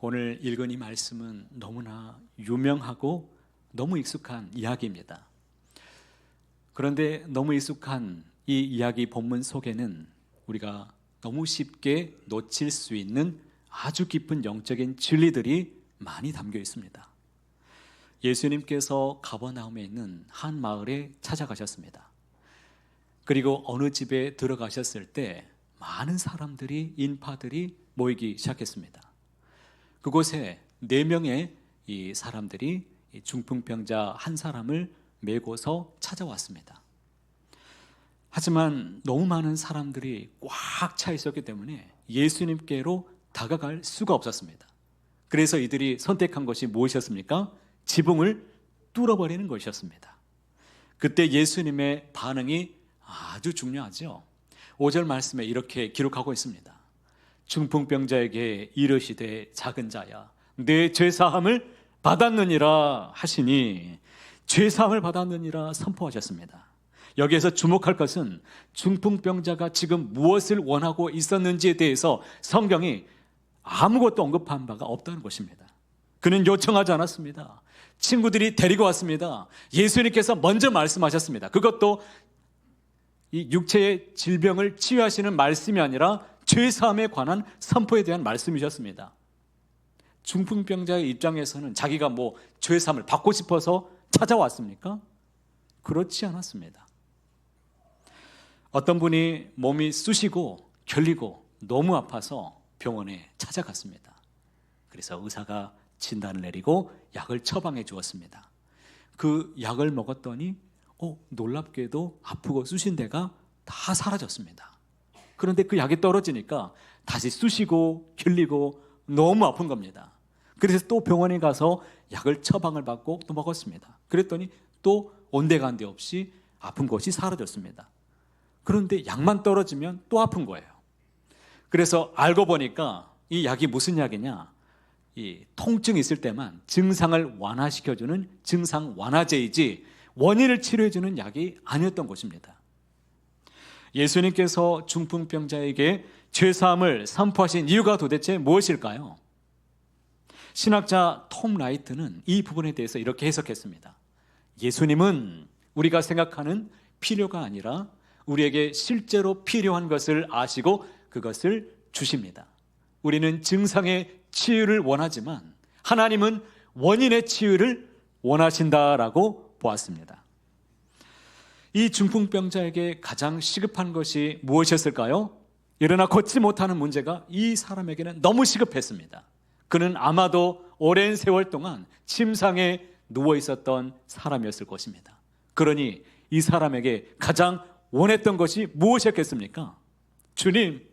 오늘 읽은 이 말씀은 너무나 유명하고 너무 익숙한 이야기입니다. 그런데 너무 익숙한 이 이야기 본문 속에는 우리가 너무 쉽게 놓칠 수 있는 아주 깊은 영적인 진리들이 많이 담겨 있습니다. 예수님께서 가버나움에 있는 한 마을에 찾아가셨습니다. 그리고 어느 집에 들어가셨을 때 많은 사람들이, 인파들이 모이기 시작했습니다. 그곳에 4명의 이 사람들이 중풍병자 한 사람을 메고서 찾아왔습니다. 하지만 너무 많은 사람들이 꽉 차 있었기 때문에 예수님께로 다가갈 수가 없었습니다. 그래서 이들이 선택한 것이 무엇이었습니까? 지붕을 뚫어버리는 것이었습니다. 그때 예수님의 반응이 아주 중요하죠. 5절 말씀에 이렇게 기록하고 있습니다. 중풍병자에게 이르시되 작은 자야 내 죄사함을 받았느니라 하시니 죄사함을 받았느니라 선포하셨습니다. 여기에서 주목할 것은 중풍병자가 지금 무엇을 원하고 있었는지에 대해서 성경이 아무것도 언급한 바가 없다는 것입니다. 그는 요청하지 않았습니다. 친구들이 데리고 왔습니다. 예수님께서 먼저 말씀하셨습니다. 그것도 이 육체의 질병을 치유하시는 말씀이 아니라 죄사함에 관한 선포에 대한 말씀이셨습니다. 중풍병자의 입장에서는 자기가 죄사함을 받고 싶어서 찾아왔습니까? 그렇지 않았습니다. 어떤 분이 몸이 쑤시고 결리고 너무 아파서 병원에 찾아갔습니다. 그래서 의사가 진단을 내리고 약을 처방해 주었습니다. 그 약을 먹었더니 놀랍게도 아프고 쑤신 데가 다 사라졌습니다. 그런데 그 약이 떨어지니까 다시 쑤시고 결리고 너무 아픈 겁니다. 그래서 또 병원에 가서 약을 처방을 받고 또 먹었습니다. 그랬더니 또 온데간데 없이 아픈 것이 사라졌습니다. 그런데 약만 떨어지면 또 아픈 거예요. 그래서 알고 보니까 이 약이 무슨 약이냐? 이 통증이 있을 때만 증상을 완화시켜주는 증상 완화제이지 원인을 치료해주는 약이 아니었던 것입니다. 예수님께서 중풍병자에게 죄사함을 선포하신 이유가 도대체 무엇일까요? 신학자 톰 라이트는 이 부분에 대해서 이렇게 해석했습니다. 예수님은 우리가 생각하는 필요가 아니라 우리에게 실제로 필요한 것을 아시고 그것을 주십니다. 우리는 증상의 치유를 원하지만 하나님은 원인의 치유를 원하신다라고 보았습니다. 이 중풍병자에게 가장 시급한 것이 무엇이었을까요? 일어나 걷지 못하는 문제가 이 사람에게는 너무 시급했습니다. 그는 아마도 오랜 세월 동안 침상에 누워 있었던 사람이었을 것입니다. 그러니 이 사람에게 가장 원했던 것이 무엇이었겠습니까? 주님,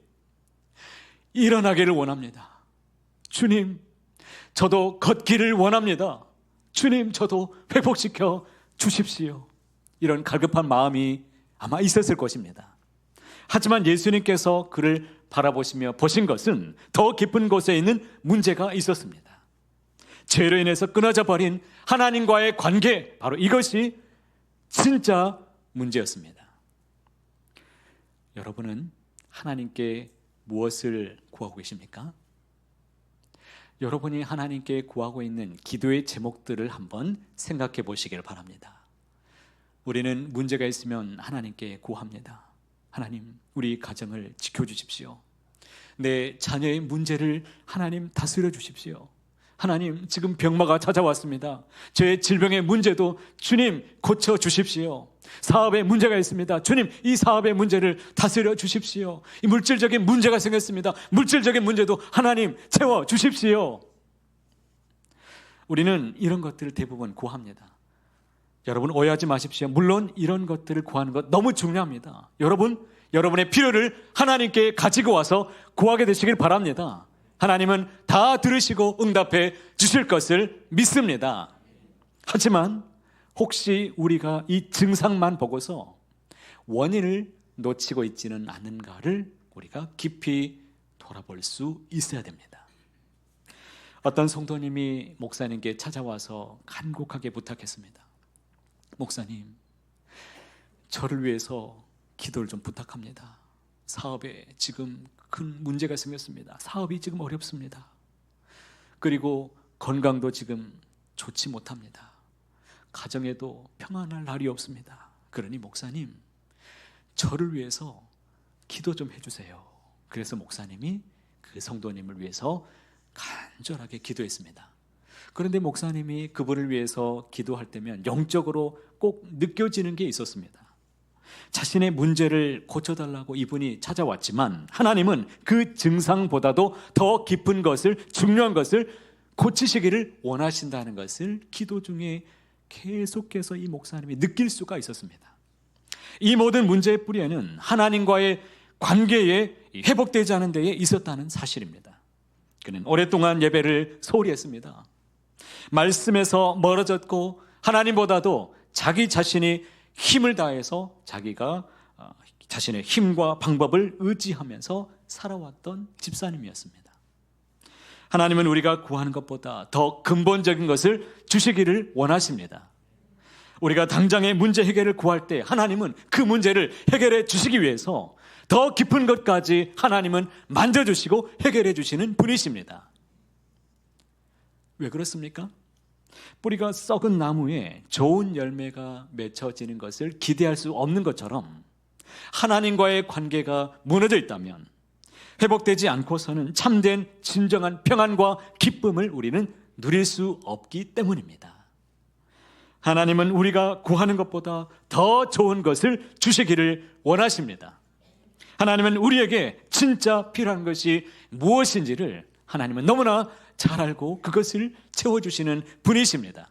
일어나기를 원합니다. 주님, 저도 걷기를 원합니다. 주님, 저도 회복시켜 주십시오. 이런 갈급한 마음이 아마 있었을 것입니다. 하지만 예수님께서 그를 바라보시며 보신 것은 더 깊은 곳에 있는 문제가 있었습니다. 죄로 인해서 끊어져 버린 하나님과의 관계, 바로 이것이 진짜 문제였습니다. 여러분은 하나님께 무엇을 구하고 계십니까? 여러분이 하나님께 구하고 있는 기도의 제목들을 한번 생각해 보시길 바랍니다. 우리는 문제가 있으면 하나님께 구합니다. 하나님, 우리 가정을 지켜주십시오. 내 자녀의 문제를 하나님 다스려 주십시오. 하나님, 지금 병마가 찾아왔습니다. 제 질병의 문제도 주님 고쳐주십시오. 사업에 문제가 있습니다. 주님, 이 사업의 문제를 다스려 주십시오. 이 물질적인 문제가 생겼습니다. 물질적인 문제도 하나님 채워주십시오. 우리는 이런 것들을 대부분 구합니다. 여러분, 오해하지 마십시오. 물론 이런 것들을 구하는 것 너무 중요합니다. 여러분의 필요를 하나님께 가지고 와서 구하게 되시길 바랍니다. 하나님은 다 들으시고 응답해 주실 것을 믿습니다. 하지만 혹시 우리가 이 증상만 보고서 원인을 놓치고 있지는 않는가를 우리가 깊이 돌아볼 수 있어야 됩니다. 어떤 성도님이 목사님께 찾아와서 간곡하게 부탁했습니다. 목사님, 저를 위해서 기도를 좀 부탁합니다. 사업에 지금 큰 문제가 생겼습니다. 사업이 지금 어렵습니다. 그리고 건강도 지금 좋지 못합니다. 가정에도 평안할 날이 없습니다. 그러니 목사님, 저를 위해서 기도 좀 해주세요. 그래서 목사님이 그 성도님을 위해서 간절하게 기도했습니다. 그런데 목사님이 그분을 위해서 기도할 때면 영적으로 꼭 느껴지는 게 있었습니다. 자신의 문제를 고쳐달라고 이분이 찾아왔지만 하나님은 그 증상보다도 더 깊은 것을, 중요한 것을 고치시기를 원하신다는 것을 기도 중에 계속해서 이 목사님이 느낄 수가 있었습니다. 이 모든 문제의 뿌리에는 하나님과의 관계에 회복되지 않은 데에 있었다는 사실입니다. 그는 오랫동안 예배를 소홀히 했습니다. 말씀에서 멀어졌고 하나님보다도 자기 자신이 힘을 다해서 자기가 자신의 힘과 방법을 의지하면서 살아왔던 집사님이었습니다. 하나님은 우리가 구하는 것보다 더 근본적인 것을 주시기를 원하십니다. 우리가 당장의 문제 해결을 구할 때 하나님은 그 문제를 해결해 주시기 위해서 더 깊은 것까지 하나님은 만져주시고 해결해 주시는 분이십니다. 왜 그렇습니까? 뿌리가 썩은 나무에 좋은 열매가 맺혀지는 것을 기대할 수 없는 것처럼 하나님과의 관계가 무너져 있다면 회복되지 않고서는 참된 진정한 평안과 기쁨을 우리는 누릴 수 없기 때문입니다. 하나님은 우리가 구하는 것보다 더 좋은 것을 주시기를 원하십니다. 하나님은 우리에게 진짜 필요한 것이 무엇인지를 하나님은 너무나 잘 알고 그것을 채워주시는 분이십니다.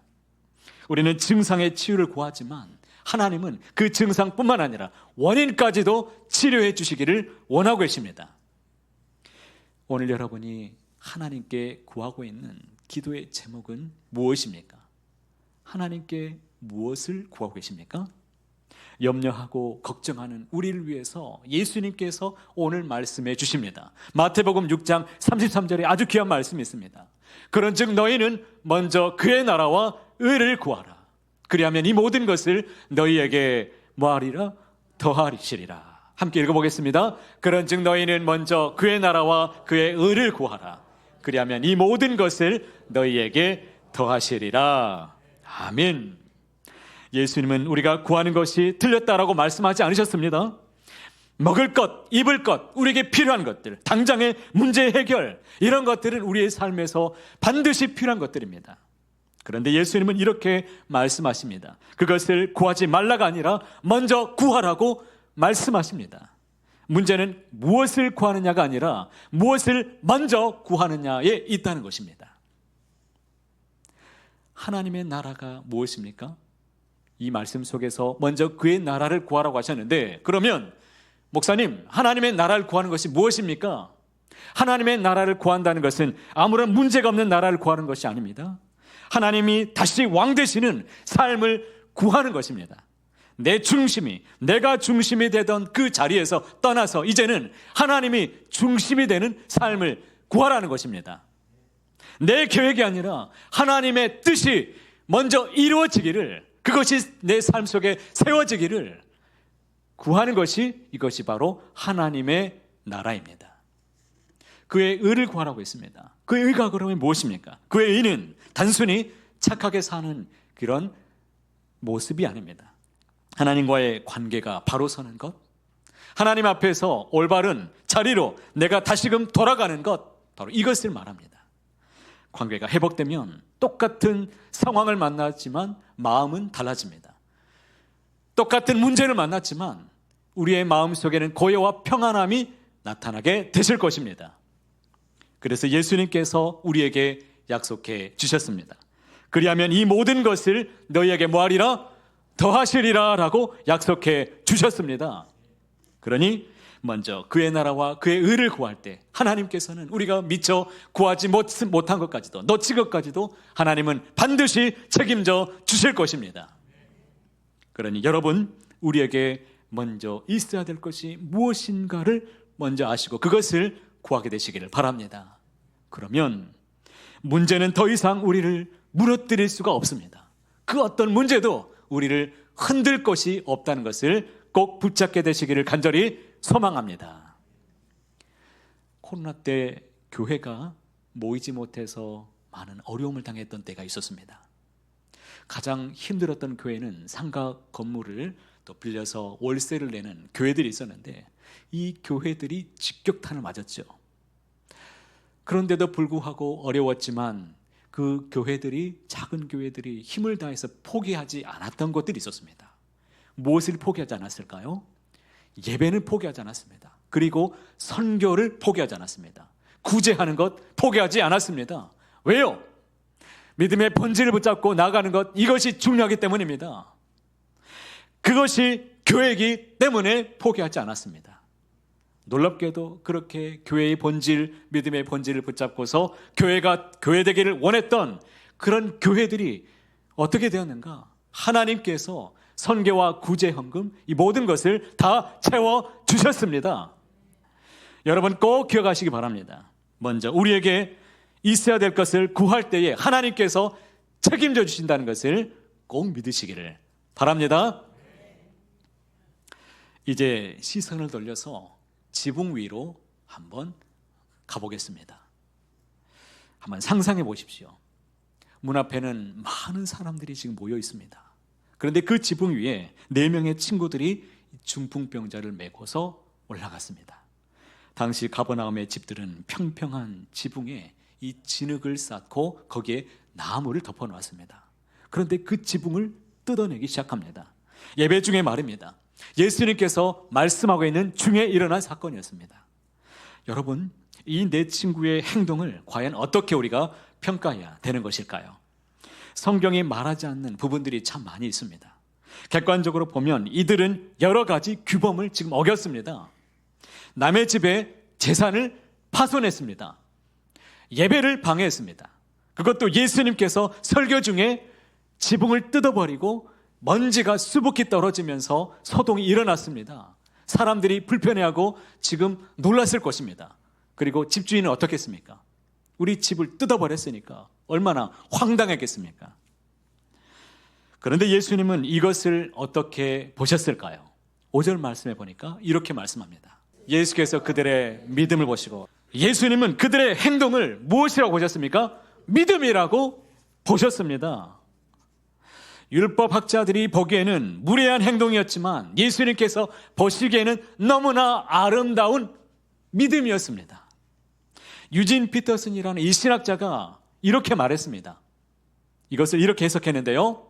우리는 증상의 치유를 구하지만 하나님은 그 증상뿐만 아니라 원인까지도 치료해 주시기를 원하고 계십니다. 오늘 여러분이 하나님께 구하고 있는 기도의 제목은 무엇입니까? 하나님께 무엇을 구하고 계십니까? 염려하고 걱정하는 우리를 위해서 예수님께서 오늘 말씀해 주십니다. 마태복음 6장 33절에 아주 귀한 말씀이 있습니다. 그런즉 너희는 먼저 그의 나라와 의를 구하라. 그리하면 이 모든 것을 너희에게 뭐하리라? 더하시리라. 함께 읽어보겠습니다. 그런즉 너희는 먼저 그의 나라와 그의 의를 구하라. 그리하면 이 모든 것을 너희에게 더하시리라. 아멘. 예수님은 우리가 구하는 것이 틀렸다라고 말씀하지 않으셨습니다. 먹을 것, 입을 것, 우리에게 필요한 것들, 당장의 문제 해결, 이런 것들은 우리의 삶에서 반드시 필요한 것들입니다. 그런데 예수님은 이렇게 말씀하십니다. 그것을 구하지 말라가 아니라 먼저 구하라고 말씀하십니다. 문제는 무엇을 구하느냐가 아니라 무엇을 먼저 구하느냐에 있다는 것입니다. 하나님의 나라가 무엇입니까? 이 말씀 속에서 먼저 그의 나라를 구하라고 하셨는데, 그러면 목사님, 하나님의 나라를 구하는 것이 무엇입니까? 하나님의 나라를 구한다는 것은 아무런 문제가 없는 나라를 구하는 것이 아닙니다. 하나님이 다시 왕 되시는 삶을 구하는 것입니다. 내 중심이, 내가 중심이 되던 그 자리에서 떠나서 이제는 하나님이 중심이 되는 삶을 구하라는 것입니다. 내 계획이 아니라 하나님의 뜻이 먼저 이루어지기를, 그것이 내 삶 속에 세워지기를 구하는 것이, 이것이 바로 하나님의 나라입니다. 그의 의를 구하라고 했습니다. 그의 의가 그러면 무엇입니까? 그의 의는 단순히 착하게 사는 그런 모습이 아닙니다. 하나님과의 관계가 바로 서는 것, 하나님 앞에서 올바른 자리로 내가 다시금 돌아가는 것, 바로 이것을 말합니다. 관계가 회복되면 똑같은 상황을 만났지만 마음은 달라집니다. 똑같은 문제를 만났지만 우리의 마음속에는 고요와 평안함이 나타나게 되실 것입니다. 그래서 예수님께서 우리에게 약속해 주셨습니다. 그리하면 이 모든 것을 너희에게 뭐하리라? 더하시리라 라고 약속해 주셨습니다. 그러니 먼저 그의 나라와 그의 의를 구할 때 하나님께서는 우리가 미처 구하지 못한 것까지도, 놓친 것까지도 하나님은 반드시 책임져 주실 것입니다. 그러니 여러분, 우리에게 먼저 있어야 될 것이 무엇인가를 먼저 아시고 그것을 구하게 되시기를 바랍니다. 그러면 문제는 더 이상 우리를 무너뜨릴 수가 없습니다. 그 어떤 문제도 우리를 흔들 것이 없다는 것을 꼭 붙잡게 되시기를 간절히 소망합니다. 코로나 때 교회가 모이지 못해서 많은 어려움을 당했던 때가 있었습니다. 가장 힘들었던 교회는 상가 건물을 또 빌려서 월세를 내는 교회들이 있었는데 이 교회들이 직격탄을 맞았죠. 그런데도 불구하고 어려웠지만 그 교회들이, 작은 교회들이 힘을 다해서 포기하지 않았던 것들이 있었습니다. 무엇을 포기하지 않았을까요? 예배는 포기하지 않았습니다. 그리고 선교를 포기하지 않았습니다. 구제하는 것 포기하지 않았습니다. 왜요? 믿음의 본질을 붙잡고 나가는 것, 이것이 중요하기 때문입니다. 그것이 교회이기 때문에 포기하지 않았습니다. 놀랍게도 그렇게 교회의 본질, 믿음의 본질을 붙잡고서 교회가 교회 되기를 원했던 그런 교회들이 어떻게 되었는가? 하나님께서 선교와 구제 헌금, 이 모든 것을 다 채워주셨습니다. 여러분 꼭 기억하시기 바랍니다. 먼저 우리에게 있어야 될 것을 구할 때에 하나님께서 책임져 주신다는 것을 꼭 믿으시기를 바랍니다. 이제 시선을 돌려서 지붕 위로 한번 가보겠습니다. 한번 상상해 보십시오. 문 앞에는 많은 사람들이 지금 모여 있습니다. 그런데 그 지붕 위에 4명의 친구들이 중풍병자를 메고서 올라갔습니다. 당시 가버나움의 집들은 평평한 지붕에 이 진흙을 쌓고 거기에 나무를 덮어 놓았습니다. 그런데 그 지붕을 뜯어내기 시작합니다. 예배 중에 말입니다. 예수님께서 말씀하고 있는 중에 일어난 사건이었습니다. 여러분, 이 4친구의 행동을 과연 어떻게 우리가 평가해야 되는 것일까요? 성경이 말하지 않는 부분들이 참 많이 있습니다. 객관적으로 보면 이들은 여러 가지 규범을 지금 어겼습니다. 남의 집에 재산을 파손했습니다. 예배를 방해했습니다. 그것도 예수님께서 설교 중에 지붕을 뜯어버리고 먼지가 수북히 떨어지면서 소동이 일어났습니다. 사람들이 불편해하고 지금 놀랐을 것입니다. 그리고 집주인은 어떻게 했습니까? 우리 집을 뜯어버렸으니까 얼마나 황당했겠습니까? 그런데 예수님은 이것을 어떻게 보셨을까요? 5절 말씀해 보니까 이렇게 말씀합니다. 예수께서 그들의 믿음을 보시고, 예수님은 그들의 행동을 무엇이라고 보셨습니까? 믿음이라고 보셨습니다. 율법학자들이 보기에는 무례한 행동이었지만 예수님께서 보시기에는 너무나 아름다운 믿음이었습니다. 유진 피터슨이라는 이 신학자가 이렇게 말했습니다. 이것을 이렇게 해석했는데요.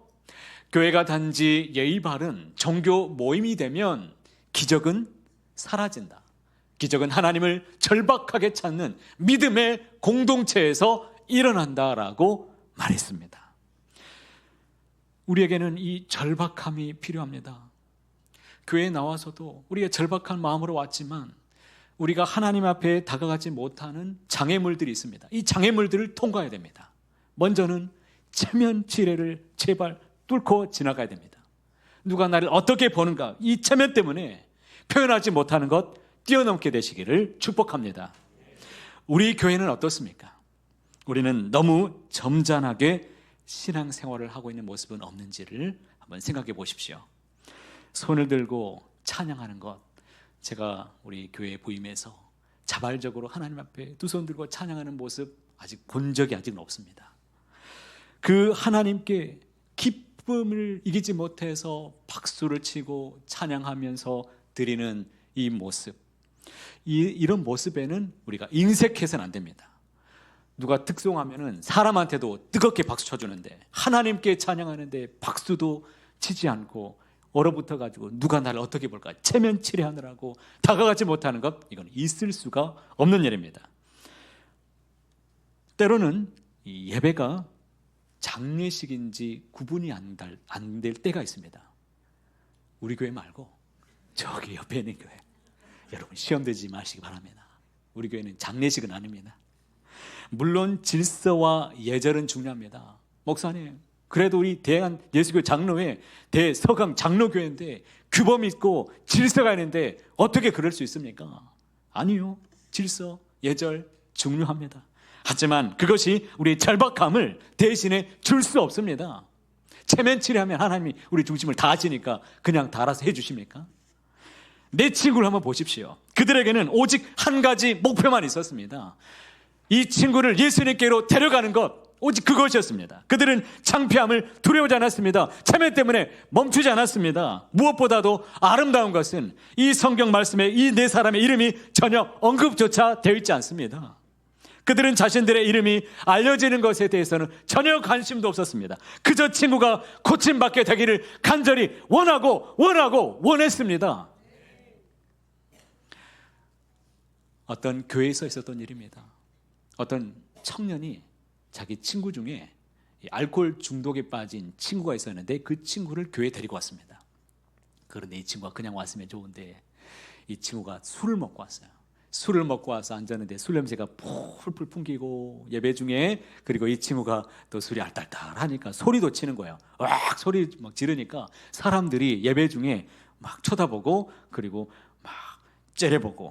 교회가 단지 예의 바른 종교 모임이 되면 기적은 사라진다. 기적은 하나님을 절박하게 찾는 믿음의 공동체에서 일어난다라고 말했습니다. 우리에게는 이 절박함이 필요합니다. 교회에 나와서도 우리가 절박한 마음으로 왔지만 우리가 하나님 앞에 다가가지 못하는 장애물들이 있습니다. 이 장애물들을 통과해야 됩니다. 먼저는 체면 지뢰를 제발 뚫고 지나가야 됩니다. 누가 나를 어떻게 보는가, 이 체면 때문에 표현하지 못하는 것 뛰어넘게 되시기를 축복합니다. 우리 교회는 어떻습니까? 우리는 너무 점잖하게 신앙생활을 하고 있는 모습은 없는지를 한번 생각해 보십시오. 손을 들고 찬양하는 것, 제가 우리 교회 부임해서 자발적으로 하나님 앞에 두 손 들고 찬양하는 모습 아직 본 적이 아직은 없습니다. 그 하나님께 기쁨을 이기지 못해서 박수를 치고 찬양하면서 드리는 이 모습, 이런 모습에는 우리가 인색해서는 안 됩니다. 누가 특송하면은 사람한테도 뜨겁게 박수 쳐주는데 하나님께 찬양하는데 박수도 치지 않고 얼어붙어 가지고 누가 나를 어떻게 볼까 체면 치레하느라고 다가가지 못하는 것, 이건 있을 수가 없는 일입니다. 때로는 이 예배가 장례식인지 구분이 안 될 때가 있습니다. 우리 교회 말고 저기 옆에 있는 교회, 여러분 시험 들지 마시기 바랍니다. 우리 교회는 장례식은 아닙니다. 물론 질서와 예절은 중요합니다. 목사님, 그래도 우리 대한 예수교 장로회 대서강 장로교회인데 규범이 있고 질서가 있는데 어떻게 그럴 수 있습니까? 아니요, 질서, 예절 중요합니다. 하지만 그것이 우리의 절박함을 대신에 줄 수 없습니다. 체면치레하면 하나님이 우리 중심을 다 아시니까 그냥 다 알아서 해주십니까? 내 친구를 한번 보십시오. 그들에게는 오직 한 가지 목표만 있었습니다. 이 친구를 예수님께로 데려가는 것, 오직 그것이었습니다. 그들은 창피함을 두려워하지 않았습니다. 체면 때문에 멈추지 않았습니다. 무엇보다도 아름다운 것은 이 성경 말씀에 이 네 사람의 이름이 전혀 언급조차 되어 있지 않습니다. 그들은 자신들의 이름이 알려지는 것에 대해서는 전혀 관심도 없었습니다. 그저 친구가 고침받게 되기를 간절히 원했습니다. 어떤 교회에서 있었던 일입니다. 어떤 청년이 자기 친구 중에 알코올 중독에 빠진 친구가 있었는데 그 친구를 교회에 데리고 왔습니다. 그런데 이 친구가 그냥 왔으면 좋은데 이 친구가 술을 먹고 왔어요. 술을 먹고 와서 앉았는데 술 냄새가 풀풀 풍기고 예배 중에, 그리고 이 친구가 또 술이 알딸딸하니까 소리도 치는 거예요. 왁 소리 막 지르니까 사람들이 예배 중에 막 쳐다보고, 그리고 막 째려보고,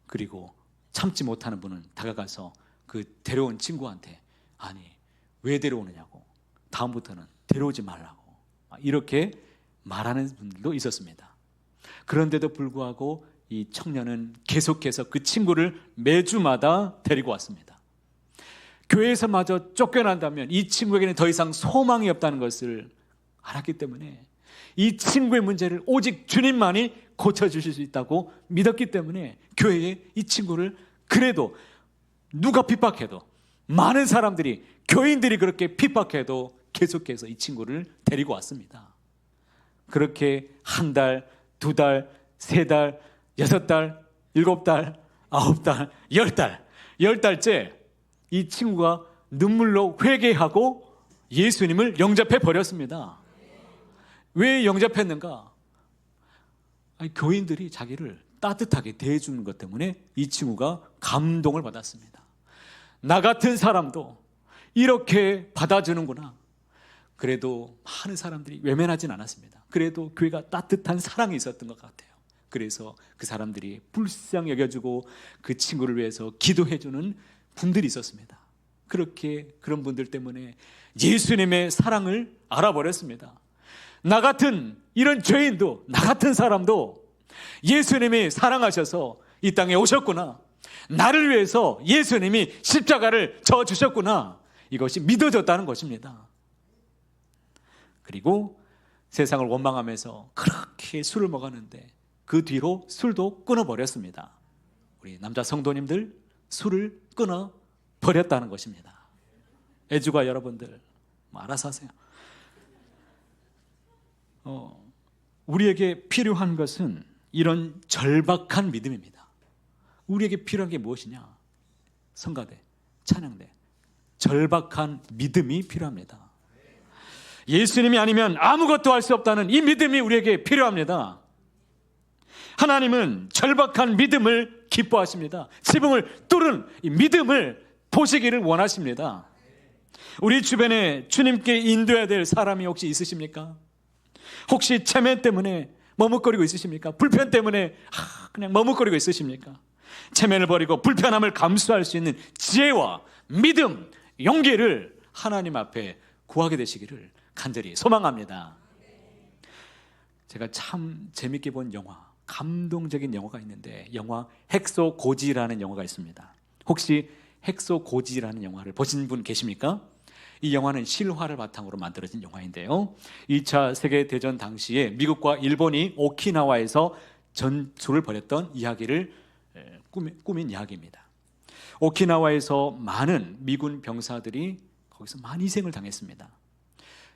그리고 참지 못하는 분은 다가가서 그 데려온 친구한테 아니 왜 데려오느냐고, 다음부터는 데려오지 말라고 이렇게 말하는 분들도 있었습니다. 그런데도 불구하고 이 청년은 계속해서 그 친구를 매주마다 데리고 왔습니다. 교회에서마저 쫓겨난다면 이 친구에게는 더 이상 소망이 없다는 것을 알았기 때문에 이 친구의 문제를 오직 주님만이 고쳐주실 수 있다고 믿었기 때문에 교회에 이 친구를, 그래도 누가 핍박해도, 많은 사람들이, 교인들이 그렇게 핍박해도 계속해서 이 친구를 데리고 왔습니다. 그렇게 한 달, 두 달, 세 달, 6달, 7달, 9달, 10달, 10달째 이 친구가 눈물로 회개하고 예수님을 영접해 버렸습니다. 왜 영접했는가? 아니, 교인들이 자기를 따뜻하게 대해주는 것 때문에 이 친구가 감동을 받았습니다. 나 같은 사람도 이렇게 받아주는구나. 그래도 많은 사람들이 외면하진 않았습니다. 그래도 교회가 따뜻한 사랑이 있었던 것 같아요. 그래서 그 사람들이 불쌍히 여겨주고 그 친구를 위해서 기도해주는 분들이 있었습니다. 그렇게 그런 분들 때문에 예수님의 사랑을 알아버렸습니다. 나 같은 이런 죄인도, 나 같은 사람도 예수님이 사랑하셔서 이 땅에 오셨구나, 나를 위해서 예수님이 십자가를 져주셨구나, 이것이 믿어졌다는 것입니다. 그리고 세상을 원망하면서 그렇게 술을 먹었는데 그 뒤로 술도 끊어버렸습니다. 우리 남자 성도님들 술을 끊어버렸다는 것입니다. 애주가 여러분들 알아서 하세요. 우리에게 필요한 것은 이런 절박한 믿음입니다. 우리에게 필요한 게 무엇이냐? 성가대, 찬양대, 절박한 믿음이 필요합니다. 예수님이 아니면 아무것도 할 수 없다는 이 믿음이 우리에게 필요합니다. 하나님은 절박한 믿음을 기뻐하십니다. 지붕을 뚫은 이 믿음을 보시기를 원하십니다. 우리 주변에 주님께 인도해야 될 사람이 혹시 있으십니까? 혹시 체면 때문에 머뭇거리고 있으십니까? 불편 때문에 그냥 머뭇거리고 있으십니까? 체면을 버리고 불편함을 감수할 수 있는 지혜와 믿음, 용기를 하나님 앞에 구하게 되시기를 간절히 소망합니다. 제가 참 재밌게 본 영화, 감동적인 영화가 있는데 영화 헥소고지라는 영화가 있습니다. 혹시 헥소고지라는 영화를 보신 분 계십니까? 이 영화는 실화를 바탕으로 만들어진 영화인데요, 2차 세계대전 당시에 미국과 일본이 오키나와에서 전투를 벌였던 이야기를 꾸민 이야기입니다. 오키나와에서 많은 미군 병사들이 거기서 많은 희생을 당했습니다.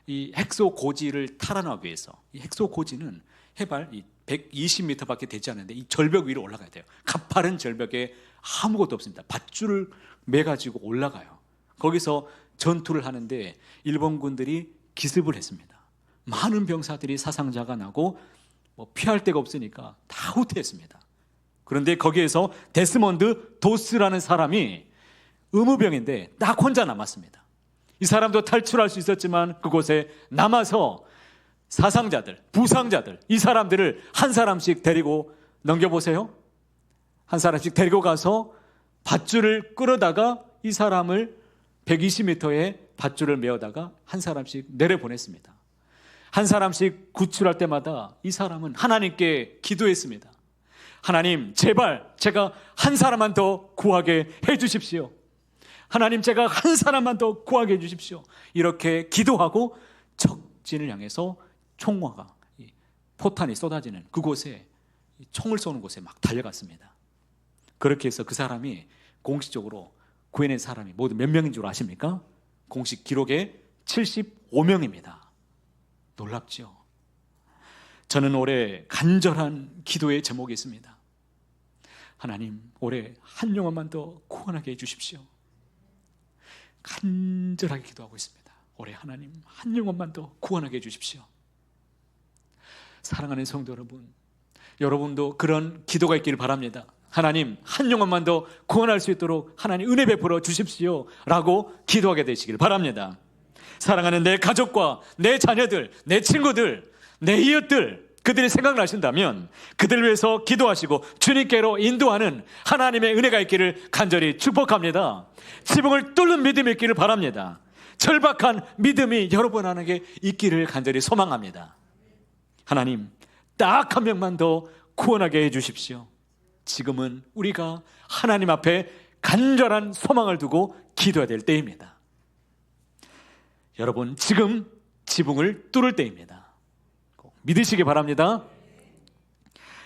이 헥소고지를 탈환하기 위해서, 이 헥소고지는 해발 120m밖에 되지 않는데 이 절벽 위로 올라가야 돼요. 가파른 절벽에 아무것도 없습니다. 밧줄을 매가지고 올라가요. 거기서 전투를 하는데 일본군들이 기습을 했습니다. 많은 병사들이 사상자가 나고 피할 데가 없으니까 다 후퇴했습니다. 그런데 거기에서 데스몬드 도스라는 사람이 의무병인데 딱 혼자 남았습니다. 이 사람도 탈출할 수 있었지만 그곳에 남아서 사상자들, 부상자들, 이 사람들을 한 사람씩 데리고 넘겨보세요. 한 사람씩 데리고 가서 밧줄을 끌어다가 이 사람을 120m의 밧줄을 메어다가 한 사람씩 내려보냈습니다. 한 사람씩 구출할 때마다 이 사람은 하나님께 기도했습니다. 하나님, 제발 제가 한 사람만 더 구하게 해주십시오. 하나님, 제가 한 사람만 더 구하게 해주십시오. 이렇게 기도하고 적진을 향해서 총화가, 포탄이 쏟아지는 그곳에, 총을 쏘는 곳에 막 달려갔습니다. 그렇게 해서 그 사람이 공식적으로 구해낸 사람이 모두 몇 명인 줄 아십니까? 공식 기록에 75명입니다. 놀랍죠? 저는 올해 간절한 기도의 제목이 있습니다. 하나님, 올해 한 영혼만 더 구원하게 해주십시오. 간절하게 기도하고 있습니다. 올해 하나님, 한 영혼만 더 구원하게 해주십시오. 사랑하는 성도 여러분, 여러분도 그런 기도가 있기를 바랍니다. 하나님, 한 영혼만 더 구원할 수 있도록 하나님 은혜 베풀어 주십시오 라고 기도하게 되시길 바랍니다. 사랑하는 내 가족과 내 자녀들, 내 친구들, 내 이웃들, 그들이 생각나신다면 그들을 위해서 기도하시고 주님께로 인도하는 하나님의 은혜가 있기를 간절히 축복합니다. 지붕을 뚫는 믿음이 있기를 바랍니다. 절박한 믿음이 여러분 안에 있기를 간절히 소망합니다. 하나님, 딱 한 명만 더 구원하게 해주십시오. 지금은 우리가 하나님 앞에 간절한 소망을 두고 기도해야 될 때입니다. 여러분, 지금 지붕을 뚫을 때입니다. 꼭 믿으시기 바랍니다.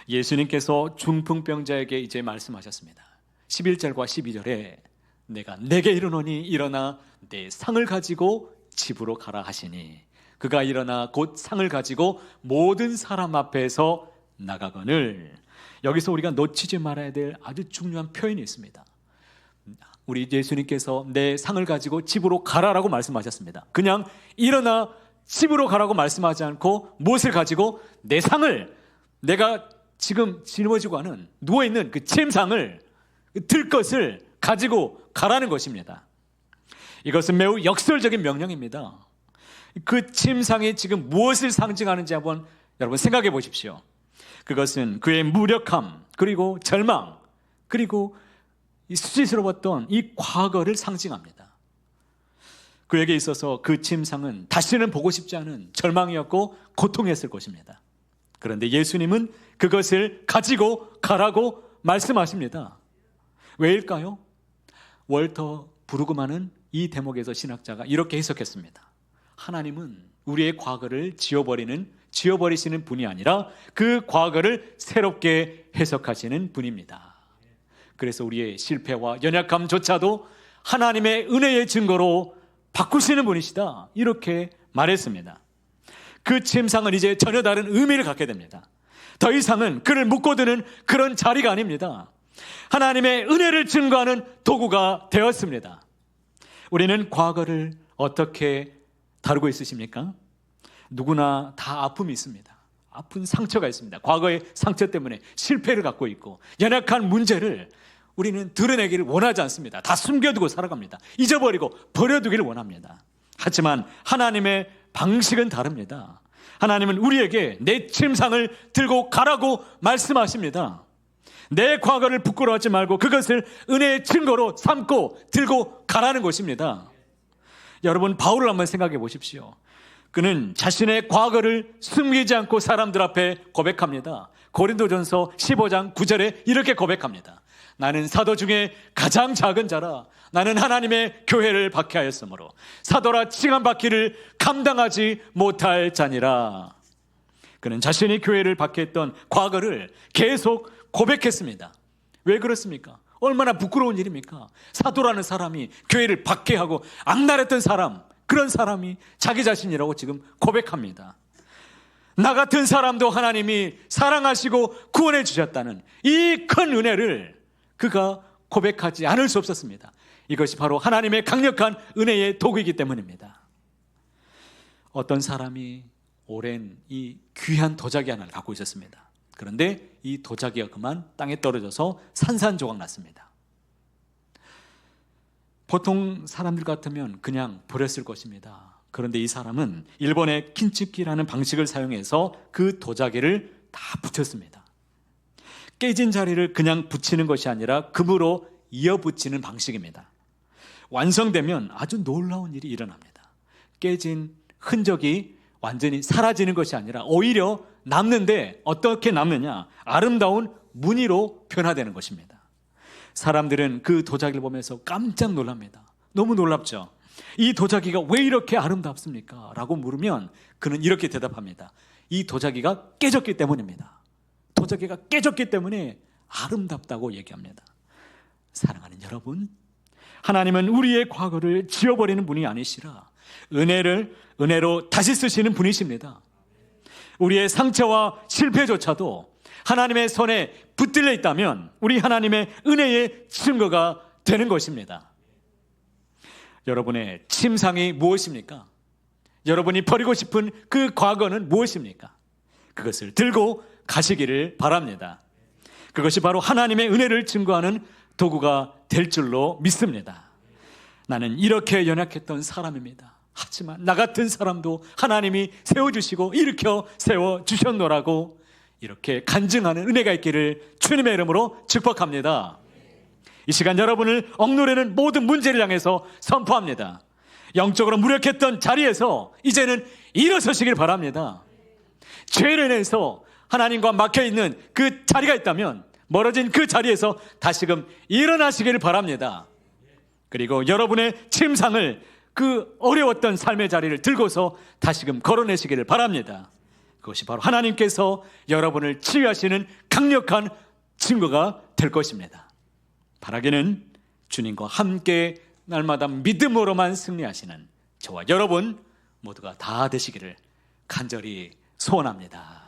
예수님께서 중풍병자에게 이제 말씀하셨습니다. 11절과 12절에 내가 내게 이르노니 일어나 내 상을 가지고 집으로 가라 하시니 그가 일어나 곧 상을 가지고 모든 사람 앞에서 나가거늘. 여기서 우리가 놓치지 말아야 될 아주 중요한 표현이 있습니다. 우리 예수님께서 내 상을 가지고 집으로 가라라고 말씀하셨습니다. 그냥 일어나 집으로 가라고 말씀하지 않고 무엇을 가지고? 내 상을, 내가 지금 짊어지고 하는 누워있는 그 침상을, 들 것을 가지고 가라는 것입니다. 이것은 매우 역설적인 명령입니다. 그 침상이 지금 무엇을 상징하는지 한번 여러분 생각해 보십시오. 그것은 그의 무력함, 그리고 절망, 그리고 이 수치스러웠던 이 과거를 상징합니다. 그에게 있어서 그 침상은 다시는 보고 싶지 않은 절망이었고 고통이었을 것입니다. 그런데 예수님은 그것을 가지고 가라고 말씀하십니다. 왜일까요? 월터 브루그만은 이 대목에서 신학자가 이렇게 해석했습니다. 하나님은 우리의 과거를 지워버리시는 분이 아니라 그 과거를 새롭게 해석하시는 분입니다. 그래서 우리의 실패와 연약함조차도 하나님의 은혜의 증거로 바꾸시는 분이시다, 이렇게 말했습니다. 그 침상은 이제 전혀 다른 의미를 갖게 됩니다. 더 이상은 그를 묶어두는 그런 자리가 아닙니다. 하나님의 은혜를 증거하는 도구가 되었습니다. 우리는 과거를 어떻게 다루고 있으십니까? 누구나 다 아픔이 있습니다. 아픈 상처가 있습니다. 과거의 상처 때문에 실패를 갖고 있고 연약한 문제를 우리는 드러내기를 원하지 않습니다. 다 숨겨두고 살아갑니다. 잊어버리고 버려두기를 원합니다. 하지만 하나님의 방식은 다릅니다. 하나님은 우리에게 내 침상을 들고 가라고 말씀하십니다. 내 과거를 부끄러워하지 말고 그것을 은혜의 증거로 삼고 들고 가라는 것입니다. 여러분, 바울을 한번 생각해 보십시오. 그는 자신의 과거를 숨기지 않고 사람들 앞에 고백합니다. 고린도전서 15장 9절에 이렇게 고백합니다. 나는 사도 중에 가장 작은 자라. 나는 하나님의 교회를 박해하였으므로 사도라 칭함받기를 감당하지 못할 자니라. 그는 자신이 교회를 박해했던 과거를 계속 고백했습니다. 왜 그렇습니까? 얼마나 부끄러운 일입니까? 사도라는 사람이 교회를 박해하고 악랄했던 사람, 그런 사람이 자기 자신이라고 지금 고백합니다. 나 같은 사람도 하나님이 사랑하시고 구원해 주셨다는 이 큰 은혜를 그가 고백하지 않을 수 없었습니다. 이것이 바로 하나님의 강력한 은혜의 도구이기 때문입니다. 어떤 사람이 오랜 이 귀한 도자기 하나를 갖고 있었습니다. 그런데 이 도자기가 그만 땅에 떨어져서 산산조각 났습니다. 보통 사람들 같으면 그냥 버렸을 것입니다. 그런데 이 사람은 일본의 킨츠키라는 방식을 사용해서 그 도자기를 다 붙였습니다. 깨진 자리를 그냥 붙이는 것이 아니라 금으로 이어붙이는 방식입니다. 완성되면 아주 놀라운 일이 일어납니다. 깨진 흔적이 완전히 사라지는 것이 아니라 오히려 남는데 어떻게 남느냐? 아름다운 무늬로 변화되는 것입니다. 사람들은 그 도자기를 보면서 깜짝 놀랍니다. 너무 놀랍죠. 이 도자기가 왜 이렇게 아름답습니까? 라고 물으면 그는 이렇게 대답합니다. 이 도자기가 깨졌기 때문입니다. 도자기가 깨졌기 때문에 아름답다고 얘기합니다. 사랑하는 여러분, 하나님은 우리의 과거를 지워버리는 분이 아니시라 은혜로 다시 쓰시는 분이십니다. 우리의 상처와 실패조차도 하나님의 손에 붙들려 있다면 우리 하나님의 은혜의 증거가 되는 것입니다. 여러분의 침상이 무엇입니까? 여러분이 버리고 싶은 그 과거는 무엇입니까? 그것을 들고 가시기를 바랍니다. 그것이 바로 하나님의 은혜를 증거하는 도구가 될 줄로 믿습니다. 나는 이렇게 연약했던 사람입니다. 하지만 나 같은 사람도 하나님이 세워주시고 일으켜 세워주셨노라고 이렇게 간증하는 은혜가 있기를 주님의 이름으로 축복합니다. 이 시간 여러분을 억누르는 모든 문제를 향해서 선포합니다. 영적으로 무력했던 자리에서 이제는 일어서시길 바랍니다. 죄를 인해서 하나님과 막혀있는 그 자리가 있다면 멀어진 그 자리에서 다시금 일어나시기를 바랍니다. 그리고 여러분의 침상을 그 어려웠던 삶의 자리를 들고서 다시금 걸어내시기를 바랍니다. 그것이 바로 하나님께서 여러분을 치유하시는 강력한 증거가 될 것입니다. 바라기는 주님과 함께 날마다 믿음으로만 승리하시는 저와 여러분 모두가 다 되시기를 간절히 소원합니다.